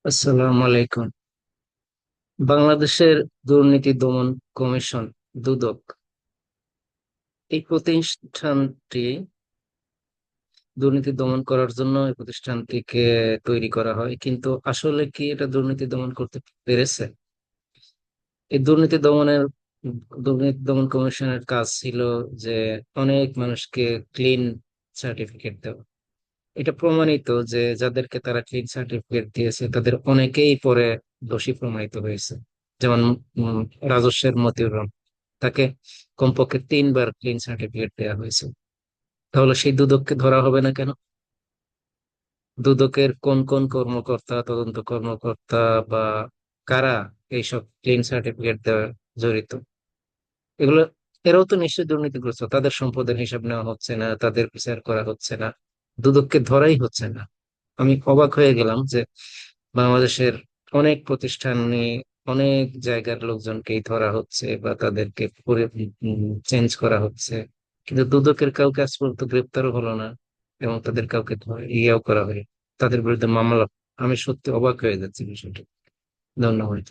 আসসালামু আলাইকুম। বাংলাদেশের দুর্নীতি দমন কমিশন, দুদক, এই প্রতিষ্ঠানটি দুর্নীতি দমন করার জন্য এই প্রতিষ্ঠানটিকে তৈরি করা হয়, কিন্তু আসলে কি এটা দুর্নীতি দমন করতে পেরেছে? এই দুর্নীতি দমন কমিশনের কাজ ছিল যে অনেক মানুষকে ক্লিন সার্টিফিকেট দেওয়া। এটা প্রমাণিত যে যাদেরকে তারা ক্লিন সার্টিফিকেট দিয়েছে তাদের অনেকেই পরে দোষী প্রমাণিত হয়েছে। যেমন উম, রাজস্বের মতিউর রহমান, তাকে কমপক্ষে 3বার ক্লিন সার্টিফিকেট দেওয়া হয়েছে। তাহলে সেই দুদককে ধরা হবে না কেন? দুদকের কোন কোন কর্মকর্তা, তদন্ত কর্মকর্তা বা কারা এইসব ক্লিন সার্টিফিকেট দেওয়া জড়িত? এগুলো, এরাও তো নিশ্চয়ই দুর্নীতিগ্রস্ত। তাদের সম্পদের হিসাব নেওয়া হচ্ছে না, তাদের বিচার করা হচ্ছে না, দুদককে ধরাই হচ্ছে না। আমি অবাক হয়ে গেলাম যে বাংলাদেশের অনেক প্রতিষ্ঠানে অনেক জায়গার লোকজনকেই ধরা হচ্ছে বা তাদেরকে চেঞ্জ করা হচ্ছে, কিন্তু দুদকের কাউকে আজ পর্যন্ত গ্রেপ্তারও হলো না এবং তাদের কাউকে ইয়েও করা হয়, তাদের বিরুদ্ধে মামলা। আমি সত্যি অবাক হয়ে যাচ্ছি বিষয়টা। ধন্যবাদ।